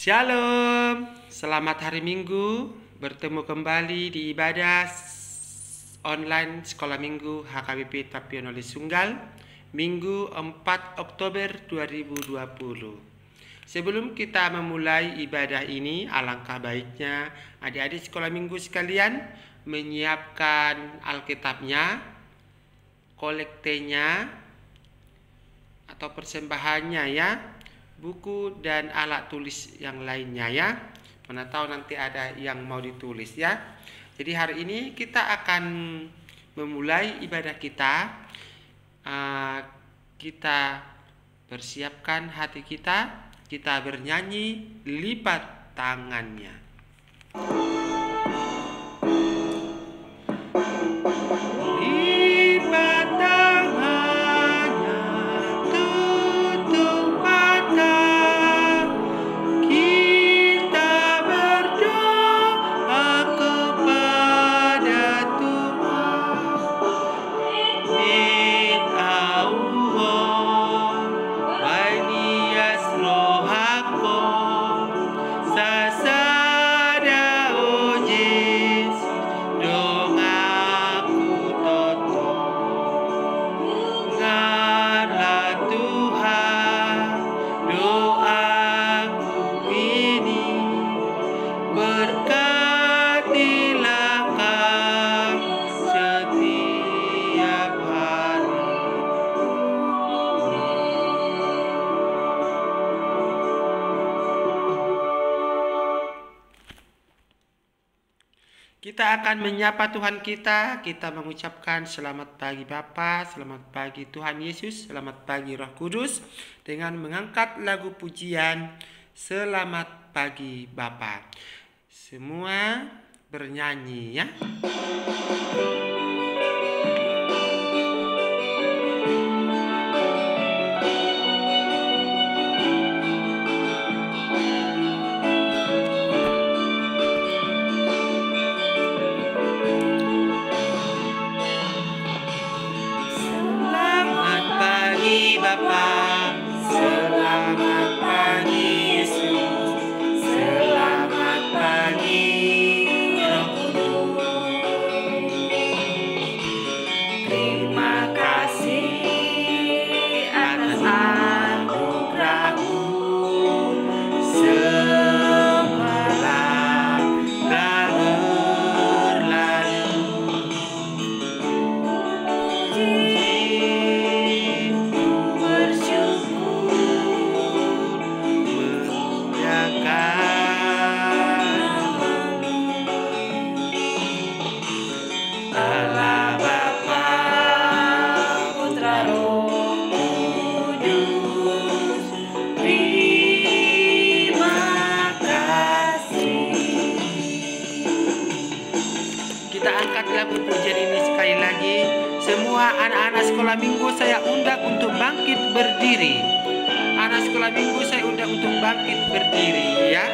Shalom, selamat hari Minggu. Bertemu kembali di ibadah online Sekolah Minggu HKBP Tapionoli Sunggal, Minggu 4 Oktober 2020. Sebelum kita memulai ibadah ini, alangkah baiknya adik-adik Sekolah Minggu sekalian menyiapkan Alkitabnya, kolektenya atau persembahannya ya, buku dan alat tulis yang lainnya ya. Mana tahu nanti ada yang mau ditulis ya. Jadi hari ini kita akan memulai ibadah kita. Kita persiapkan hati kita. Kita bernyanyi lipat tangannya. Kita akan menyapa Tuhan kita mengucapkan selamat pagi Bapa, selamat pagi Tuhan Yesus, selamat pagi Roh Kudus, dengan mengangkat lagu pujian Selamat Pagi Bapa. Semua bernyanyi ya. Anak-anak sekolah minggu saya undang untuk bangkit berdiri. Anak sekolah minggu saya undang untuk bangkit berdiri ya.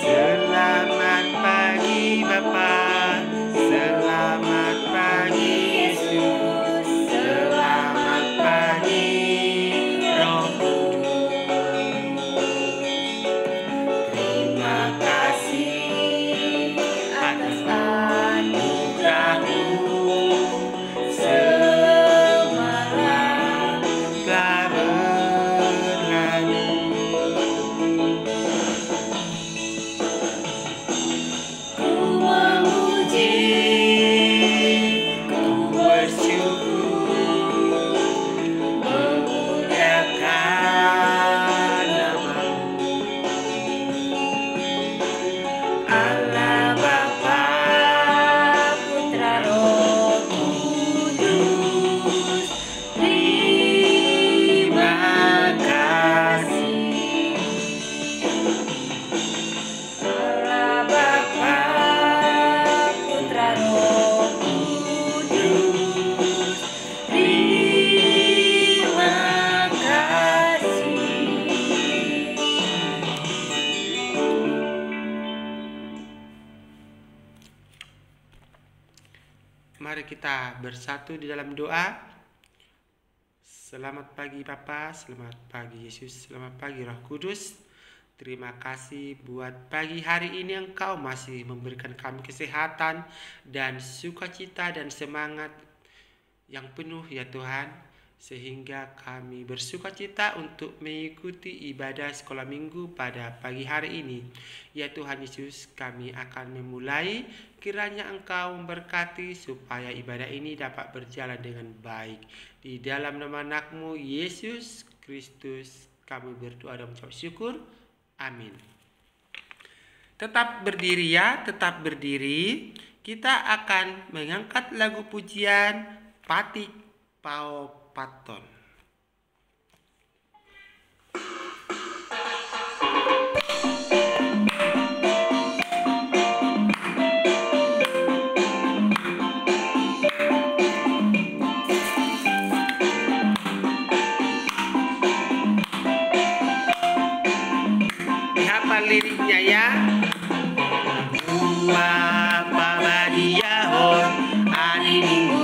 Selamat pagi Bapak, selamat pagi Yesus, selamat pagi Roh Kudus. Terima kasih atas anugerah-Mu, semalam telah berlalu. Ku memuji, ku bersyukur, memuliakan nama-Mu. Allah Bapa, Putra Roh Kudus, terima kasih. Allah Bapa, Putra Roh Kudus, terima kasih. Mari kita bersatu di dalam doa. Selamat pagi Bapa, selamat pagi Yesus, selamat pagi Roh Kudus. Terima kasih buat pagi hari ini Engkau masih memberikan kami kesehatan dan sukacita dan semangat yang penuh ya Tuhan, sehingga kami bersukacita untuk mengikuti ibadah sekolah minggu pada pagi hari ini. Ya Tuhan Yesus, kami akan memulai, kiranya Engkau memberkati supaya ibadah ini dapat berjalan dengan baik. Di dalam nama anak-Mu Yesus Kristus kami berdoa dan mengucap syukur. Amin. Tetap berdiri ya, tetap berdiri. Kita akan mengangkat lagu pujian Patik Pao Paton. Dihafal liriknya ya. Apa badiahon hari minggu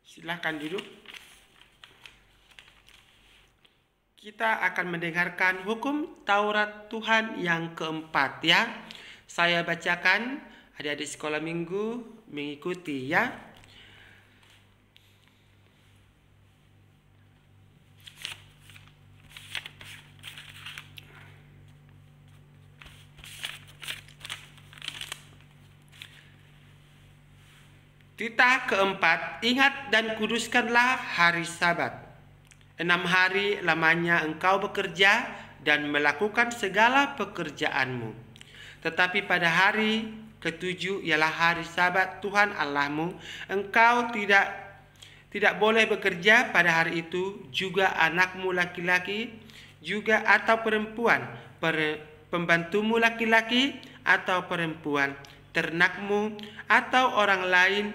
Silahkan duduk. Kita akan mendengarkan hukum Taurat Tuhan yang keempat ya. Saya bacakan, adik-adik sekolah minggu mengikuti ya. Titah keempat, ingat dan kuduskanlah hari Sabat. 6 hari lamanya engkau bekerja dan melakukan segala pekerjaanmu. Tetapi pada hari ketujuh ialah hari Sabat Tuhan Allahmu. Engkau tidak boleh bekerja pada hari itu, juga anakmu laki-laki juga atau perempuan, pembantumu laki-laki atau perempuan, ternakmu atau orang lain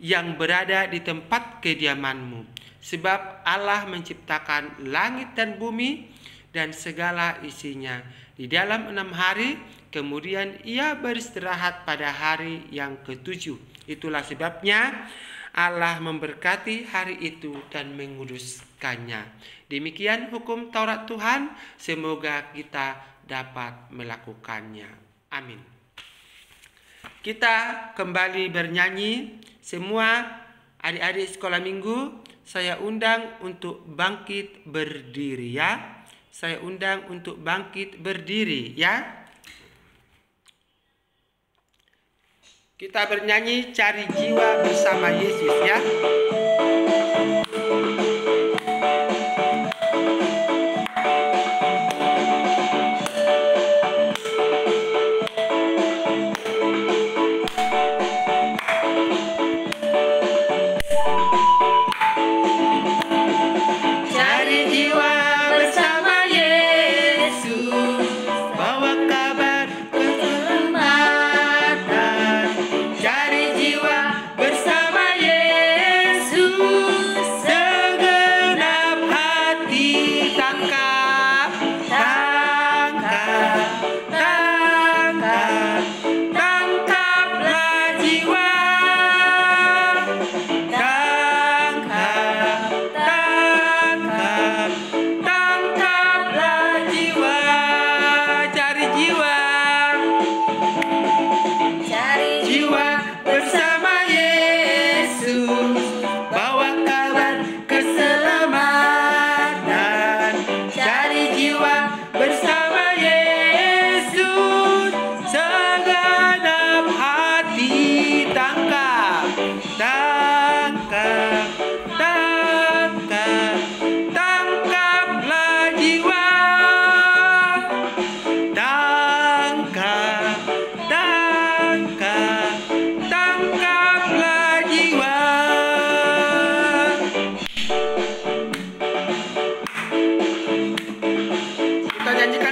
yang berada di tempat kediamanmu. Sebab Allah menciptakan langit dan bumi dan segala isinya di dalam 6 hari, kemudian ia beristirahat pada hari yang ketujuh. Itulah sebabnya Allah memberkati hari itu dan menguduskannya. Demikian hukum Taurat Tuhan, semoga kita dapat melakukannya. Amin. Kita kembali bernyanyi Semua adik-adik sekolah minggu saya undang untuk bangkit berdiri ya. Saya undang untuk bangkit berdiri ya. Kita bernyanyi Cari Jiwa bersama Yesus ya.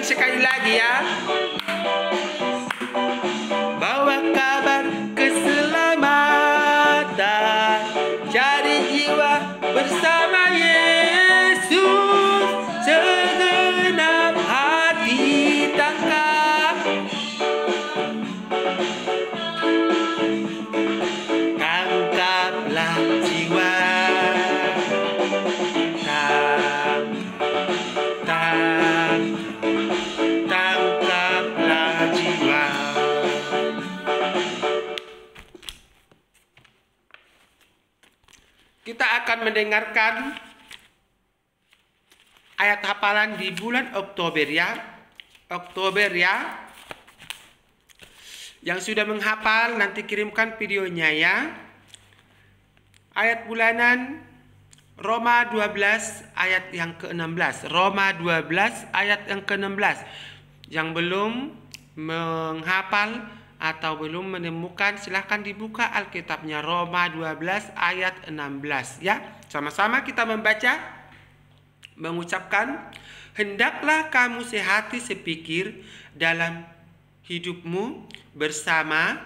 Sekali lagi ya. Bawa kabar keselamatan, cari jiwa bersama Yesus, segenap hati tangkap. Tangkaplah jiwa, tangkaplah jiwa. Kita akan mendengarkan ayat hafalan di bulan Oktober ya. Oktober ya. Yang sudah menghafal nanti kirimkan videonya ya. Ayat bulanan Roma 12 ayat yang ke-16. Roma 12 ayat yang ke-16. Yang belum menghafal atau belum menemukan, silahkan dibuka Alkitabnya. Roma 12 ayat 16 ya. Sama-sama kita membaca, mengucapkan, hendaklah kamu sehati sepikir dalam hidupmu bersama.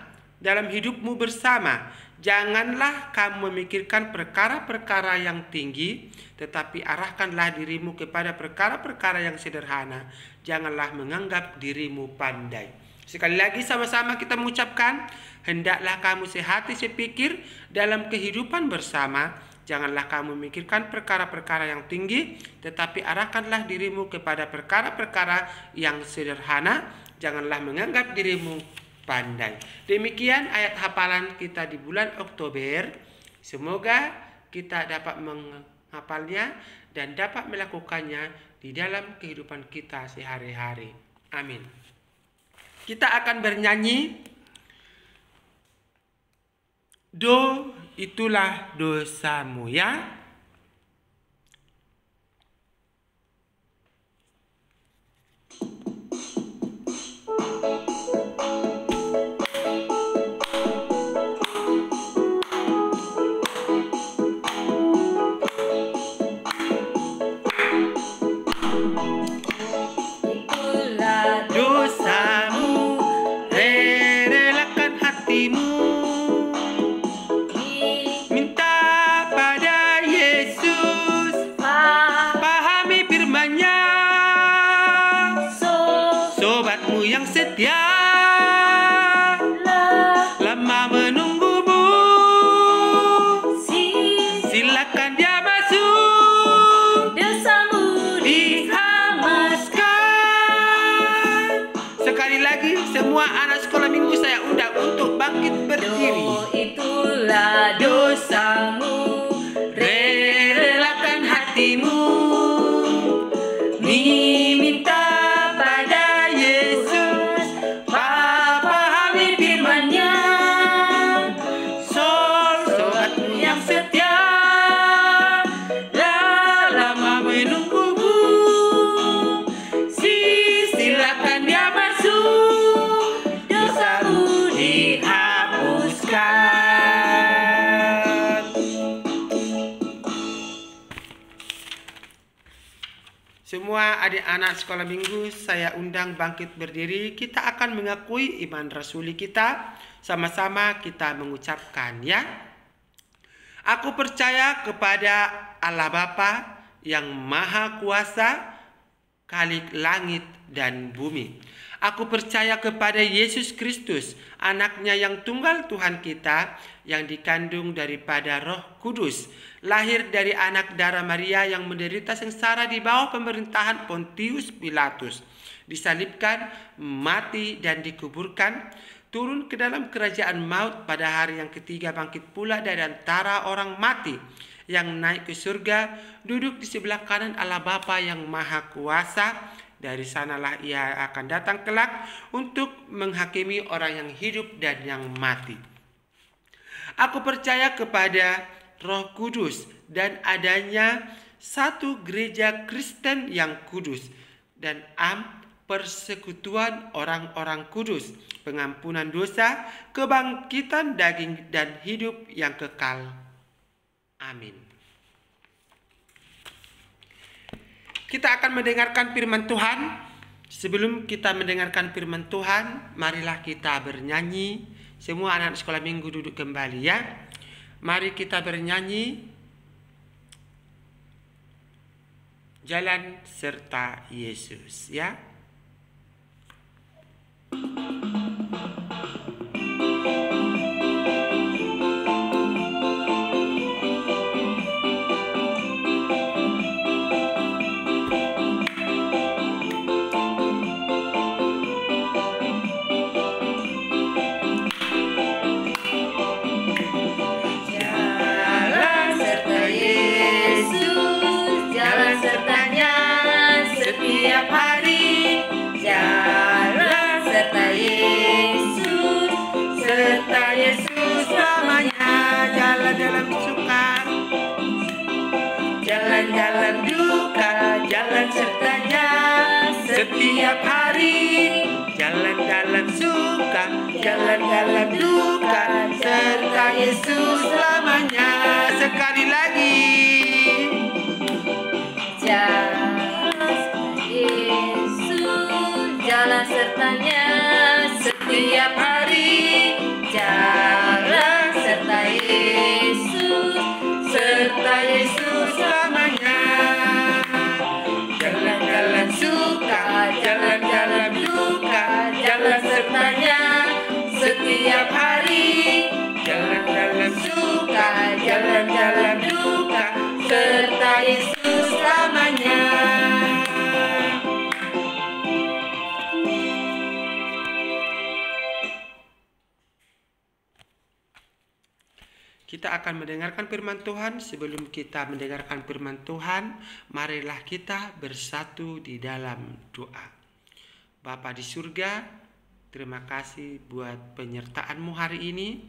Janganlah kamu memikirkan perkara-perkara yang tinggi, tetapi arahkanlah dirimu kepada perkara-perkara yang sederhana. Janganlah menganggap dirimu pandai. Sekali lagi sama-sama kita mengucapkan, hendaklah kamu sehati sepikir dalam kehidupan bersama. Janganlah kamu memikirkan perkara-perkara yang tinggi, tetapi arahkanlah dirimu kepada perkara-perkara yang sederhana. Janganlah menganggap dirimu pandai. Demikian ayat hafalan kita di bulan Oktober. Semoga kita dapat menghafalnya dan dapat melakukannya di dalam kehidupan kita sehari-hari. Amin. Kita akan bernyanyi Do itulah dosamu ya. Minta pada Yesus. Semua adik-anak sekolah minggu saya undang bangkit berdiri. Kita akan mengakui iman rasuli kita. Sama-sama kita mengucapkan ya. Aku percaya kepada Allah Bapa yang Maha Kuasa, Khalik langit dan bumi. Aku percaya kepada Yesus Kristus, anaknya yang tunggal Tuhan kita, yang dikandung daripada Roh Kudus, lahir dari anak darah Maria, yang menderita sengsara di bawah pemerintahan Pontius Pilatus, disalibkan, mati dan dikuburkan, turun ke dalam kerajaan maut, pada hari yang ketiga bangkit pula dari antara orang mati, yang naik ke surga, duduk di sebelah kanan Allah Bapa yang Maha Kuasa. Dari sanalah ia akan datang kelak untuk menghakimi orang yang hidup dan yang mati. Aku percaya kepada Roh Kudus dan adanya satu gereja Kristen yang kudus, dan persekutuan orang-orang kudus, pengampunan dosa, kebangkitan daging dan hidup yang kekal. Amin. Kita akan mendengarkan firman Tuhan. Sebelum kita mendengarkan firman Tuhan, marilah kita bernyanyi. Semua anak sekolah minggu duduk kembali ya. Mari kita bernyanyi Jalan Serta Yesus ya. Dalam suka, jalan-jalan duka, jalan sertanya setiap hari. Jalan dalam suka, jalan dalam duka, serta Yesus selamanya. Sekali lagi, jalan Yesus, jalan sertanya setiap hari. Jalan serta Yesus, serta Yesus selamanya. Jalan-jalan suka, jalan-jalan duka, jalan sertanya setiap hari. Jalan-jalan suka, jalan-jalan duka, serta Yesus selamanya. Kita akan mendengarkan firman Tuhan. Sebelum kita mendengarkan firman Tuhan, marilah kita bersatu di dalam doa. Bapa di surga, terima kasih buat penyertaan-Mu hari ini.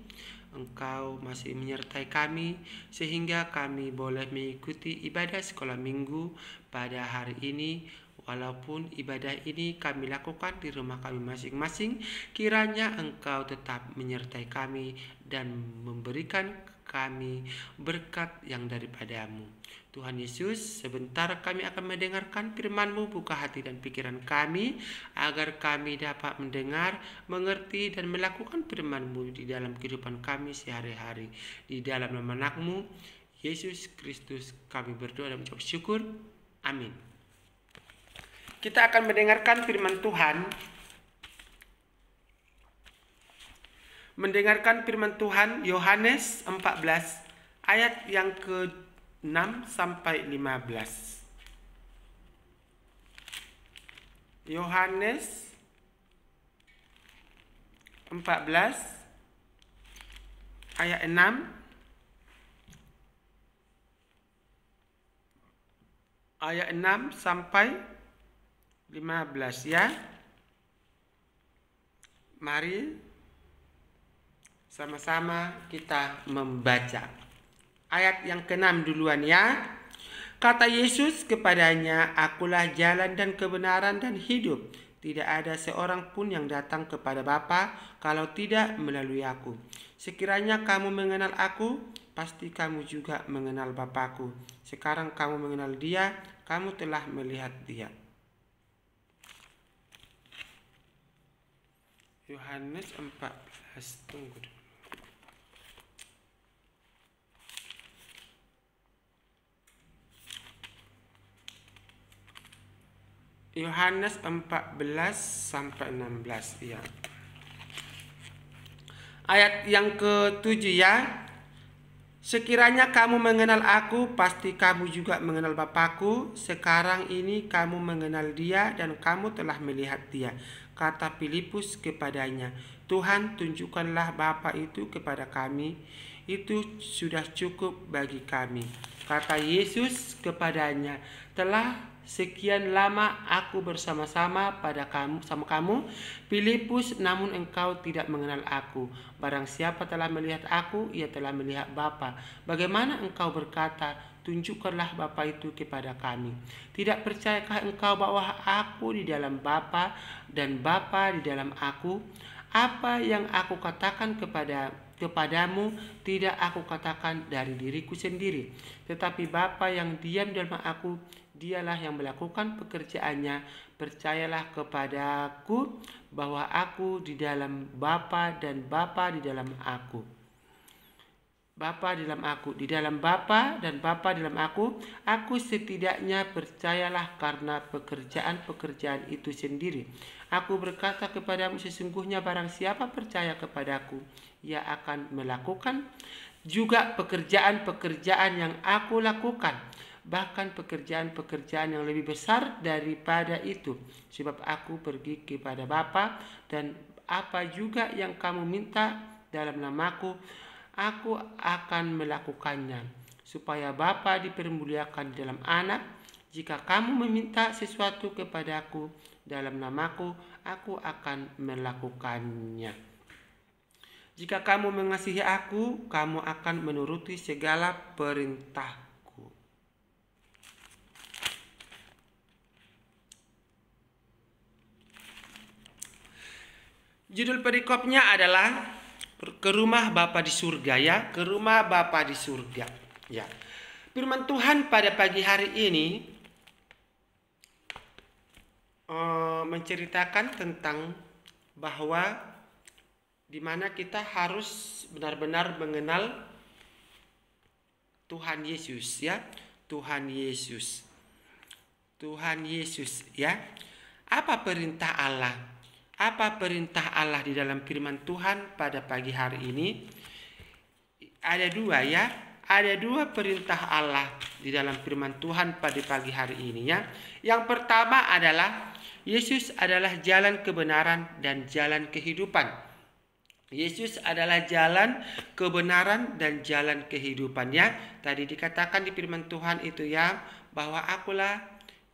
Engkau masih menyertai kami sehingga kami boleh mengikuti ibadah sekolah minggu pada hari ini. Walaupun ibadah ini kami lakukan di rumah kami masing-masing, kiranya Engkau tetap menyertai kami dan memberikan kami berkat yang daripada-Mu. Tuhan Yesus, sebentar kami akan mendengarkan firman-Mu. Buka hati dan pikiran kami agar kami dapat mendengar, mengerti dan melakukan firman-Mu di dalam kehidupan kami sehari-hari. Di dalam nama anak-Mu Yesus Kristus kami berdoa dan mengucap syukur. Amin. Kita akan mendengarkan firman Tuhan. Mendengarkan firman Tuhan Yohanes 14 ayat yang ke-6 sampai 15. Yohanes 14 ayat 6 sampai 15 ya. Mari sama-sama kita membaca. Ayat yang ke-6 duluan ya. Kata Yesus kepadanya, "Akulah jalan dan kebenaran dan hidup. Tidak ada seorang pun yang datang kepada Bapa kalau tidak melalui aku. Sekiranya kamu mengenal aku, pasti kamu juga mengenal Bapa-Ku. Sekarang kamu mengenal Dia, kamu telah melihat Dia." Yohanes 14. Tunggu dulu. Yohanes 14 sampai 16 ya. Ayat yang ke-7 ya. Sekiranya kamu mengenal aku, pasti kamu juga mengenal Bapakku. Sekarang ini kamu mengenal Dia dan kamu telah melihat Dia. Kata Filipus kepadanya, Tuhan, tunjukkanlah Bapa itu kepada kami. Itu sudah cukup bagi kami. Kata Yesus kepadanya, telah sekian lama aku bersama-sama sama kamu, Filipus, namun engkau tidak mengenal aku. Barang siapa telah melihat aku, ia telah melihat Bapa. Bagaimana engkau berkata, tunjukkanlah Bapa itu kepada kami? Tidak percayakah engkau bahwa aku di dalam Bapa dan Bapa di dalam aku? Apa yang aku katakan kepadamu tidak aku katakan dari diriku sendiri, tetapi Bapa yang diam dalam aku, Dialah yang melakukan pekerjaannya. Percayalah kepadaku bahwa aku di dalam Bapa dan Bapa di dalam aku. Bapa di dalam aku, di dalam Bapa dan Bapa di dalam aku setidaknya percayalah karena pekerjaan-pekerjaan itu sendiri. Aku berkata kepadamu, sesungguhnya barang siapa percaya kepadaku, ia akan melakukan juga pekerjaan-pekerjaan yang aku lakukan, bahkan pekerjaan-pekerjaan yang lebih besar daripada itu, sebab aku pergi kepada Bapa, dan apa juga yang kamu minta dalam namaku, aku akan melakukannya, supaya Bapa dipermuliakan di dalam Anak. Jika kamu meminta sesuatu kepadaku dalam namaku, aku akan melakukannya. Jika kamu mengasihi aku, kamu akan menuruti segala perintahku. Judul perikopnya adalah ke rumah Bapa di surga ya, ke rumah Bapa di surga ya. Firman Tuhan pada pagi hari ini menceritakan tentang bahwa di mana kita harus benar-benar mengenal Tuhan Yesus ya, Tuhan Yesus ya. Apa perintah Allah? Apa perintah Allah di dalam firman Tuhan pada pagi hari ini? Ada dua ya. Ada dua perintah Allah di dalam firman Tuhan pada pagi hari ini ya. Yang pertama adalah Yesus adalah jalan kebenaran dan jalan kehidupan. Yesus adalah jalan kebenaran dan jalan kehidupannya. Tadi dikatakan di firman Tuhan itu ya, bahwa akulah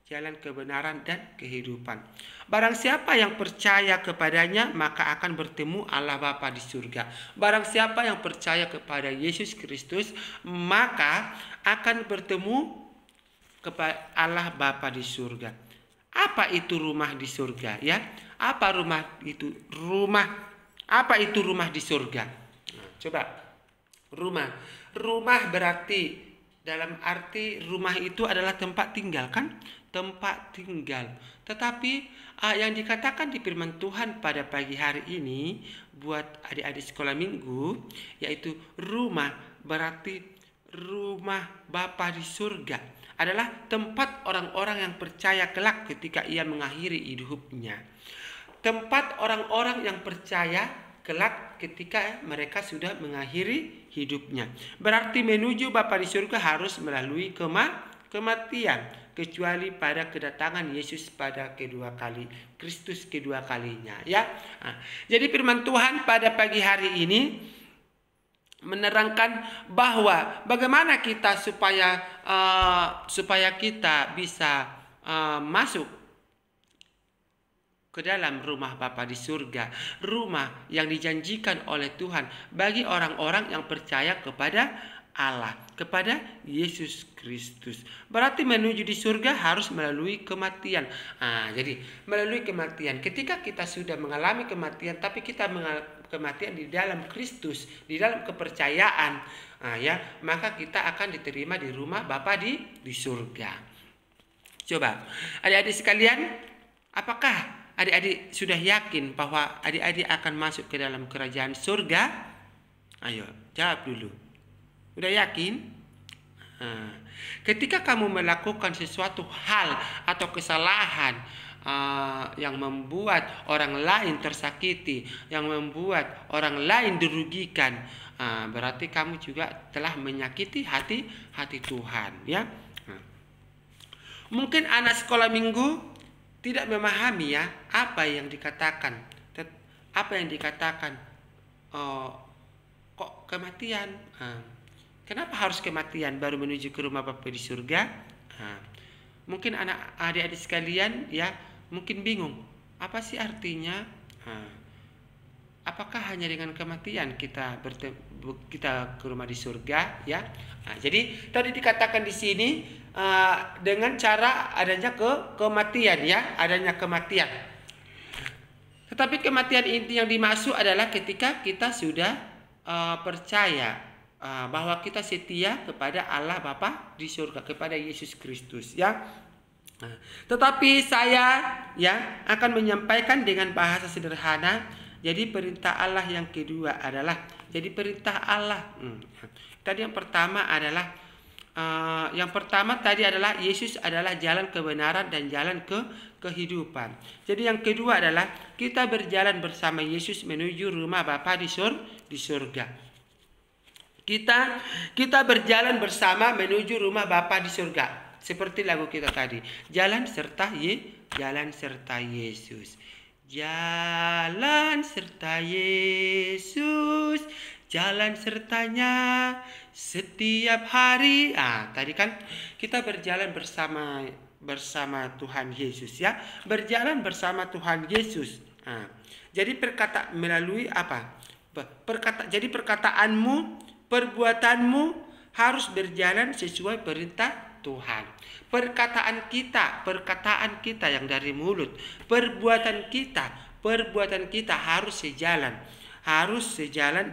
jalan kebenaran dan kehidupan. Barang siapa yang percaya kepadanya, maka akan bertemu Allah Bapa di surga. Barang siapa yang percaya kepada Yesus Kristus, maka akan bertemu kepada Allah Bapa di surga. Apa itu rumah di surga ya? Apa rumah itu? Apa itu rumah di surga? Nah, coba. Rumah berarti dalam arti rumah itu adalah tempat tinggal kan? Tempat tinggal. Tetapi yang dikatakan di firman Tuhan pada pagi hari ini buat adik-adik sekolah minggu, yaitu rumah berarti rumah Bapa di surga adalah tempat orang-orang yang percaya kelak ketika ia mengakhiri hidupnya. Tempat orang-orang yang percaya kelak ketika mereka sudah mengakhiri hidupnya. Berarti menuju Bapa di surga harus melalui kematian, kecuali pada kedatangan Yesus pada kedua kali, Kristus kedua kalinya ya. Jadi firman Tuhan pada pagi hari ini menerangkan bahwa bagaimana kita supaya kita bisa masuk ke dalam rumah Bapa di surga, rumah yang dijanjikan oleh Tuhan bagi orang-orang yang percaya kepada Allah, kepada Yesus Kristus. Berarti menuju di surga harus melalui kematian. Jadi melalui kematian. Ketika kita sudah mengalami kematian, tapi kita mengalami kematian di dalam Kristus, di dalam kepercayaan, ya, maka kita akan diterima di rumah Bapa di surga. Coba, adik-adik sekalian, apakah adik-adik sudah yakin bahwa adik-adik akan masuk ke dalam kerajaan surga? Ayo, jawab dulu. Udah yakin? Ketika kamu melakukan sesuatu hal atau kesalahan yang membuat orang lain tersakiti, yang membuat orang lain dirugikan, berarti kamu juga telah menyakiti hati Tuhan, ya. Mungkin anak sekolah minggu tidak memahami ya apa yang dikatakan. Kok kematian? Kenapa harus kematian baru menuju ke rumah Bapa di surga? Mungkin adik-adik sekalian ya mungkin bingung. Apa sih artinya? Apakah hanya dengan kematian kita ke rumah di surga ya? Jadi tadi dikatakan di sini dengan cara adanya kematian ya, adanya kematian. Tetapi kematian inti yang dimaksud adalah ketika kita sudah percaya bahwa kita setia kepada Allah Bapa di surga, kepada Yesus Kristus ya. Tetapi saya ya akan menyampaikan dengan bahasa sederhana. Jadi perintah Allah yang kedua adalah, jadi perintah Allah. Tadi yang pertama adalah tadi adalah Yesus adalah jalan kebenaran dan jalan kehidupan. Jadi yang kedua adalah kita berjalan bersama Yesus menuju rumah Bapa di surga. Kita berjalan bersama menuju rumah Bapa di surga. Seperti lagu kita tadi, jalan serta Yesus. Jalan serta Yesus, jalan sertanya setiap hari. Tadi kan kita berjalan bersama Tuhan Yesus ya, berjalan bersama Tuhan Yesus. Jadi melalui apa? Jadi perkataanmu, perbuatanmu harus berjalan sesuai perintah Tuhan. Perkataan kita yang dari mulut, perbuatan kita harus sejalan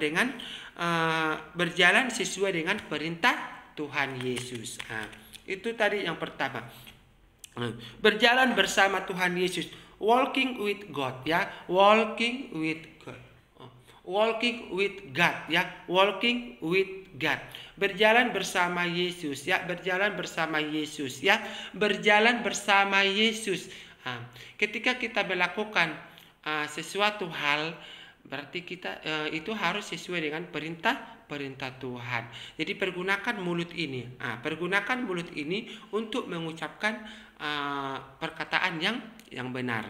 dengan berjalan sesuai dengan perintah Tuhan Yesus. Itu tadi yang pertama. Berjalan bersama Tuhan Yesus, walking with God ya, walking with God ya, walking with God. Berjalan bersama Yesus ya, berjalan bersama Yesus ya, berjalan bersama Yesus. Ketika kita melakukan sesuatu hal, berarti kita itu harus sesuai dengan perintah Tuhan. Jadi pergunakan mulut ini, untuk mengucapkan perkataan yang benar.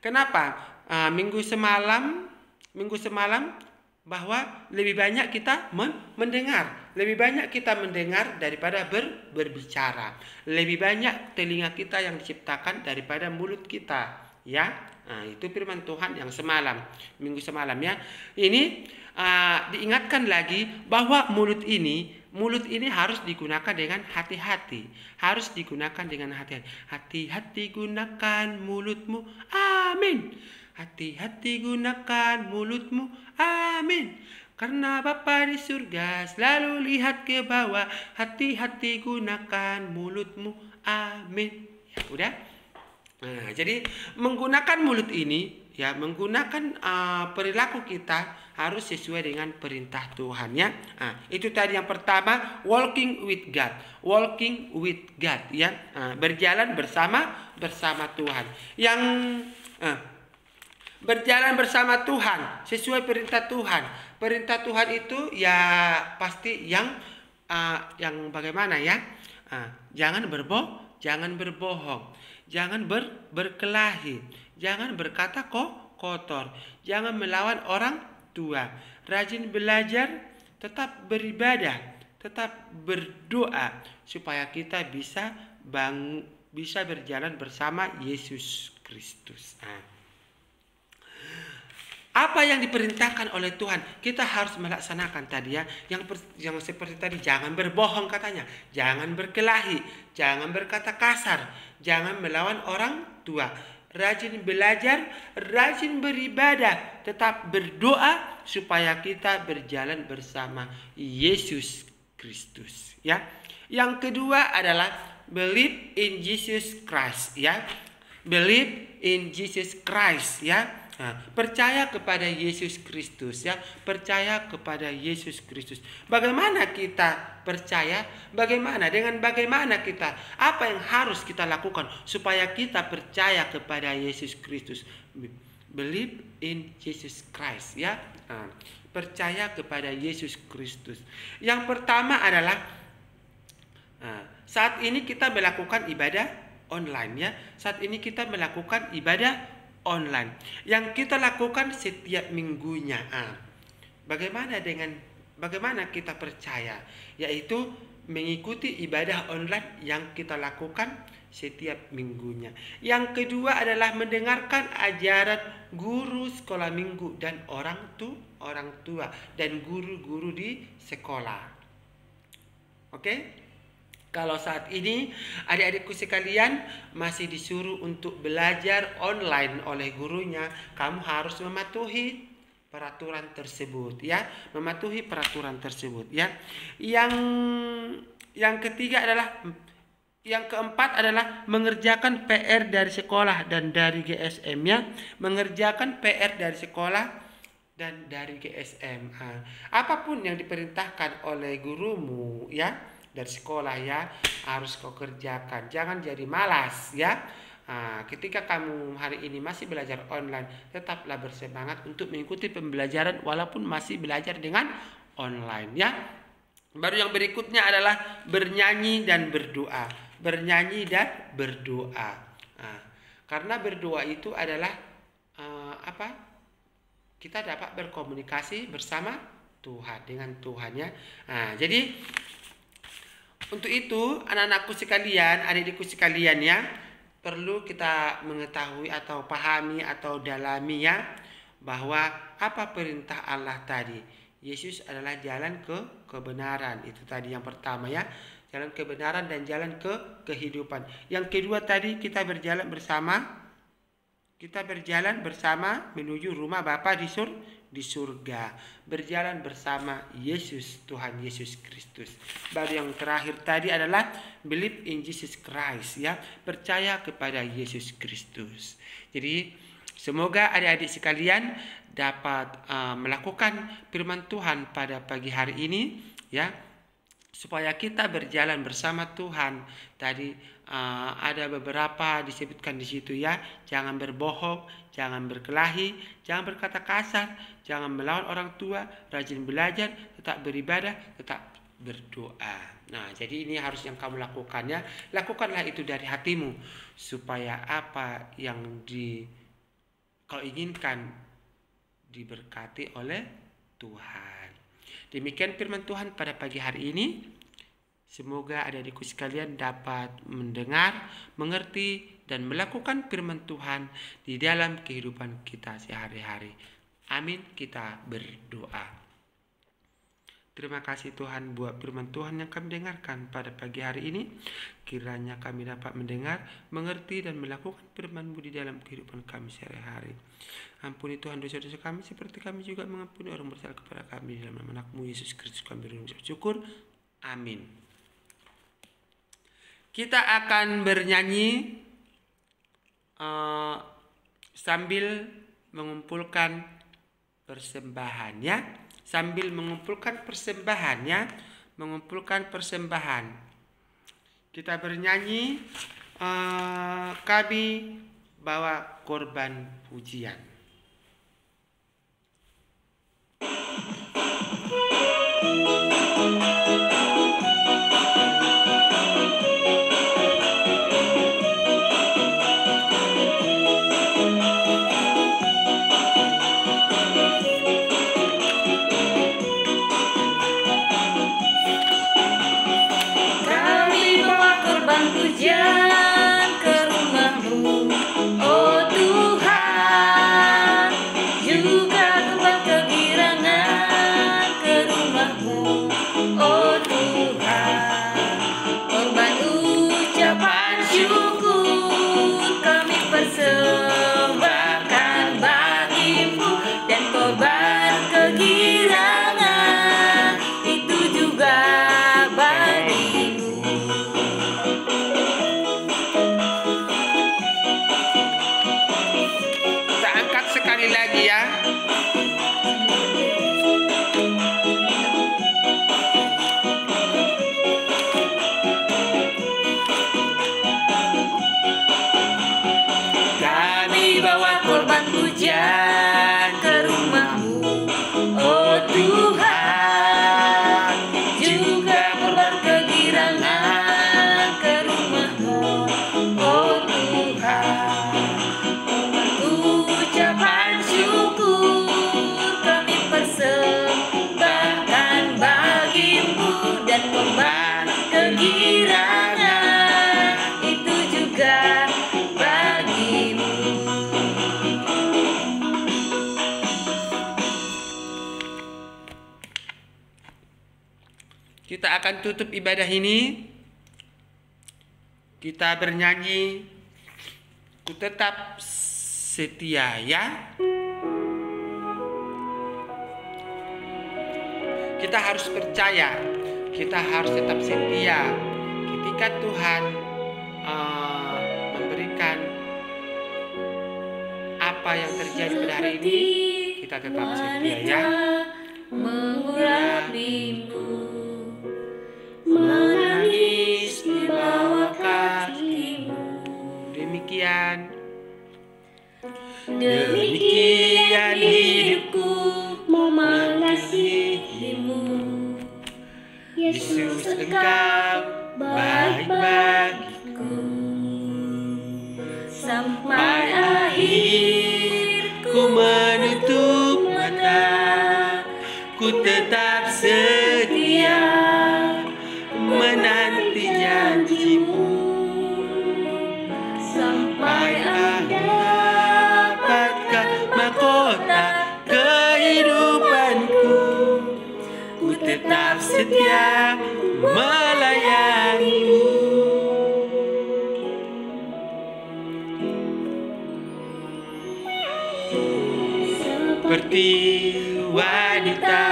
Kenapa? Minggu semalam bahwa lebih banyak kita mendengar, daripada berbicara. Lebih banyak telinga kita yang diciptakan daripada mulut kita, ya. Itu firman Tuhan yang minggu semalam ya. Ini diingatkan lagi bahwa mulut ini harus digunakan dengan hati-hati. Hati-hati gunakan mulutmu. Amin. Hati-hati gunakan mulutmu, amin. Karena Bapa di surga selalu lihat ke bawah. Hati-hati gunakan mulutmu, amin. Ya udah. Jadi menggunakan mulut ini, ya, menggunakan perilaku kita harus sesuai dengan perintah Tuhan ya. Itu tadi yang pertama, walking with God ya. Berjalan bersama Tuhan. Yang berjalan bersama Tuhan sesuai perintah Tuhan. Perintah Tuhan itu ya pasti yang bagaimana ya? Jangan berbohong, jangan berkelahi, jangan berkata kotor, jangan melawan orang tua, rajin belajar, tetap beribadah, tetap berdoa supaya kita bisa berjalan bersama Yesus Kristus. Apa yang diperintahkan oleh Tuhan kita harus melaksanakan tadi ya. Yang seperti tadi, jangan berbohong katanya, jangan berkelahi, jangan berkata kasar, jangan melawan orang tua, rajin belajar, rajin beribadah, tetap berdoa supaya kita berjalan bersama Yesus Kristus ya. Yang kedua adalah believe in Jesus Christ ya. Believe in Jesus Christ, ya. Nah, percaya kepada Yesus Kristus, ya. Percaya kepada Yesus Kristus. Bagaimana kita percaya? Bagaimana kita? Apa yang harus kita lakukan supaya kita percaya kepada Yesus Kristus? Believe in Jesus Christ, ya. Nah, percaya kepada Yesus Kristus. Yang pertama adalah saat ini kita melakukan ibadah online, ya. Saat ini kita melakukan ibadah online yang kita lakukan setiap minggunya. Bagaimana kita percaya? Yaitu mengikuti ibadah online yang kita lakukan setiap minggunya. Yang kedua adalah mendengarkan ajaran guru sekolah minggu dan orang tua dan guru-guru di sekolah. Oke? Kalau saat ini adik-adikku sekalian masih disuruh untuk belajar online oleh gurunya, kamu harus mematuhi peraturan tersebut, ya. Mematuhi peraturan tersebut, ya. Yang keempat adalah mengerjakan PR dari sekolah dan dari GSM, ya. Mengerjakan PR dari sekolah dan dari GSM. Apapun yang diperintahkan oleh gurumu, ya, dari sekolah, ya, harus kau kerjakan. Jangan jadi malas, ya. Ketika kamu hari ini masih belajar online, tetaplah bersemangat untuk mengikuti pembelajaran walaupun masih belajar dengan online, ya. Baru yang berikutnya adalah bernyanyi dan berdoa. Bernyanyi dan berdoa. Karena berdoa itu adalah kita dapat berkomunikasi bersama Tuhan, dengan Tuhan, ya. Jadi untuk itu, anak-anakku sekalian, adik-adikku sekalian, ya, perlu kita mengetahui atau pahami atau dalami, ya, bahwa apa perintah Allah tadi. Yesus adalah jalan ke kebenaran. Itu tadi yang pertama, ya. Jalan kebenaran dan jalan ke kehidupan. Yang kedua tadi kita berjalan bersama menuju rumah Bapa di surga. Berjalan bersama Yesus, Tuhan Yesus Kristus. Baru yang terakhir tadi adalah believe in Jesus Christ, ya. Percaya kepada Yesus Kristus. Jadi semoga adik-adik sekalian dapat melakukan firman Tuhan pada pagi hari ini, ya. Supaya kita berjalan bersama Tuhan. Tadi ada beberapa disebutkan di situ, ya. Jangan berbohong, jangan berkelahi, jangan berkata kasar, jangan melawan orang tua, rajin belajar, tetap beribadah, tetap berdoa. Nah, jadi ini harus yang kamu lakukan, ya. Lakukanlah itu dari hatimu supaya apa yang kau inginkan diberkati oleh Tuhan. Demikian firman Tuhan pada pagi hari ini. Semoga adik-adikku sekalian dapat mendengar, mengerti, dan melakukan firman Tuhan di dalam kehidupan kita sehari-hari. Amin. Kita berdoa. Terima kasih Tuhan buat firman Tuhan yang kami dengarkan pada pagi hari ini. Kiranya kami dapat mendengar, mengerti, dan melakukan firman-Mu di dalam kehidupan kami sehari-hari. Ampuni Tuhan dosa-dosa kami seperti kami juga mengampuni orang bersalah kepada kami. Dalam nama Anak-Mu Yesus Kristus kami mengucap syukur. Amin. Kita akan bernyanyi sambil mengumpulkan persembahan, ya. Sambil mengumpulkan persembahannya, mengumpulkan persembahan. Kita bernyanyi, kami bawa korban pujian. Pujian ke rumah-Mu, oh Tuhan. kiranya itu juga bagimu. Kita akan tutup ibadah ini. Kita bernyanyi, ku tetap setia, ya. Kita harus percaya, kita harus tetap setia. Ketika Tuhan memberikan apa yang terjadi pada hari ini, kita tetap setia, ya. Mengurapimu, menangis di bawah kakimu. Demikian hidupku mau mengasihimu. Yesus, Engkau baik bagiku. Sampai akhir ku menutup mata, ku tetap setia menanti janjimu. Sampai dapatkan mahkota kehidupanku, ku tetap setia melayanimu. Seperti wanita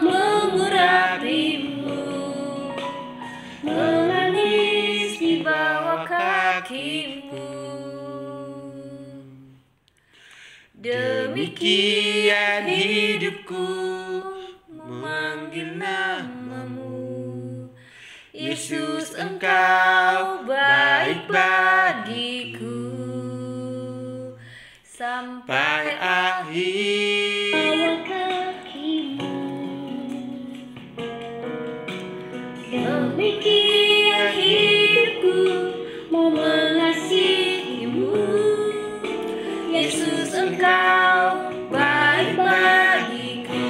mengurapimu, menangis di bawah kakimu. Demikian hidupku memanggil namamu. Yesus, Engkau baik bagiku. Sampai akhir demikian hidupku mau mengasihimu. Yesus, Engkau baik bagiku.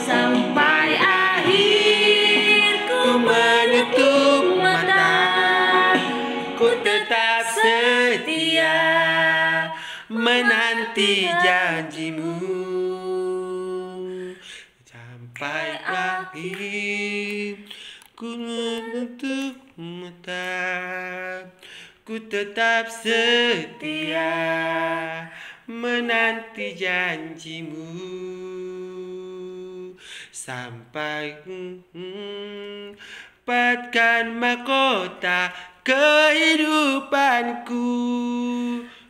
Sampai akhir ku menutup mata, ku tetap setia menanti janjimu. Sampai akhir ku menutup mata, ku tetap setia menanti janjimu. Sampai dapatkan mahkota kehidupanku,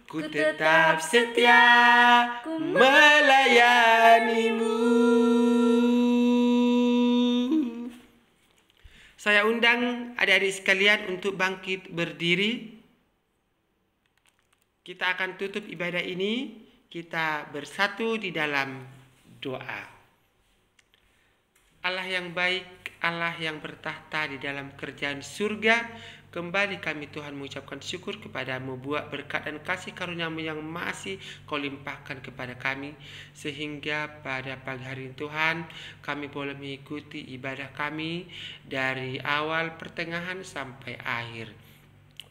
ku tetap setia melayanimu. Saya undang adik-adik sekalian untuk bangkit berdiri. Kita akan tutup ibadah ini. Kita bersatu di dalam doa. Allah yang baik, Allah yang bertahta di dalam kerajaan surga, kembali kami Tuhan mengucapkan syukur kepadamu buat berkat dan kasih karunia-Mu yang masih Kau limpahkan kepada kami, sehingga pada pagi hari ini Tuhan kami boleh mengikuti ibadah kami dari awal, pertengahan sampai akhir.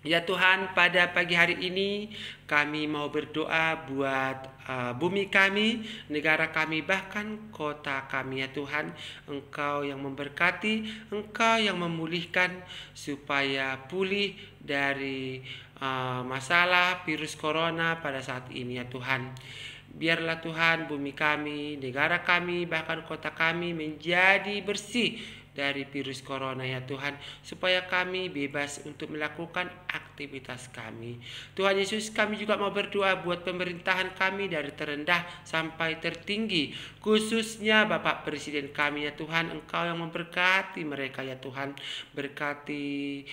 Ya Tuhan, pada pagi hari ini kami mau berdoa buat bumi kami, negara kami, bahkan kota kami ya Tuhan. Engkau yang memberkati, Engkau yang memulihkan supaya pulih dari masalah virus corona pada saat ini ya Tuhan. Biarlah Tuhan bumi kami, negara kami, bahkan kota kami menjadi bersih dari virus corona ya Tuhan, supaya kami bebas untuk melakukan aktivitas kami. Tuhan Yesus, kami juga mau berdoa buat pemerintahan kami dari terendah sampai tertinggi, khususnya Bapak Presiden kami ya Tuhan. Engkau yang memberkati mereka ya Tuhan, berkati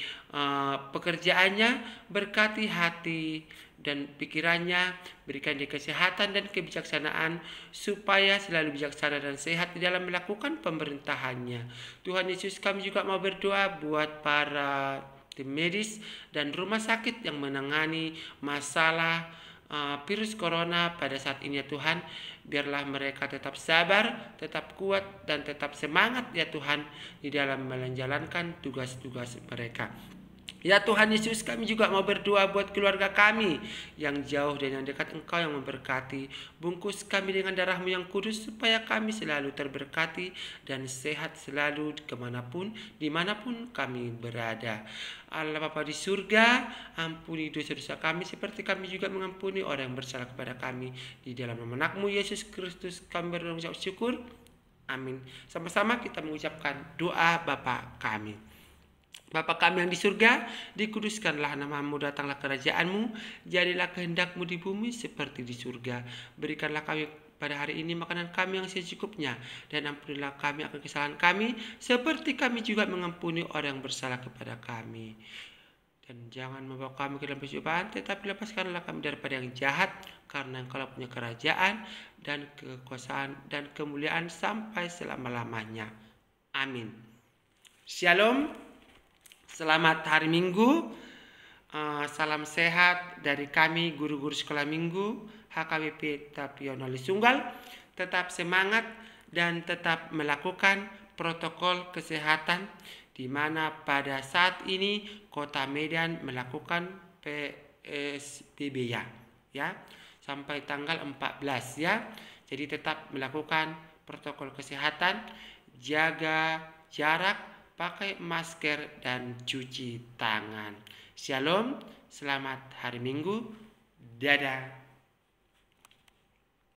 pekerjaannya, berkati hati dan pikirannya, berikan dia kesehatan dan kebijaksanaan supaya selalu bijaksana dan sehat di dalam melakukan pemerintahannya. Tuhan Yesus, kami juga mau berdoa buat para tim medis dan rumah sakit yang menangani masalah virus corona pada saat ini ya Tuhan. Biarlah mereka tetap sabar, tetap kuat, dan tetap semangat ya Tuhan di dalam menjalankan tugas-tugas mereka. Ya Tuhan Yesus, kami juga mau berdoa buat keluarga kami yang jauh dan yang dekat. Engkau yang memberkati. Bungkus kami dengan darah-Mu yang kudus supaya kami selalu terberkati dan sehat selalu kemanapun, dimanapun kami berada. Allah Bapa di surga, ampuni dosa-dosa kami seperti kami juga mengampuni orang yang bersalah kepada kami. Di dalam nama Anak-Mu Yesus Kristus kami berucap syukur. Amin. Sama-sama kita mengucapkan doa Bapa kami. Bapa kami yang di surga, dikuduskanlah nama-Mu, datanglah kerajaan-Mu, jadilah kehendak-Mu di bumi seperti di surga. Berikanlah kami pada hari ini makanan kami yang secukupnya, dan ampunilah kami akan kesalahan kami, seperti kami juga mengampuni orang yang bersalah kepada kami. Dan jangan membawa kami ke dalam pencobaan, tetapi lepaskanlah kami daripada yang jahat, karena Engkau punya kerajaan dan kekuasaan dan kemuliaan sampai selama-lamanya. Amin. Shalom. Selamat hari Minggu, salam sehat dari kami guru-guru sekolah minggu HKBP Tapiono Lisunggal. Tetap semangat dan tetap melakukan protokol kesehatan, di mana pada saat ini Kota Medan melakukan PSBB ya sampai tanggal 14 ya. Jadi tetap melakukan protokol kesehatan, jaga jarak, pakai masker, dan cuci tangan. Shalom, selamat hari Minggu. Dadah.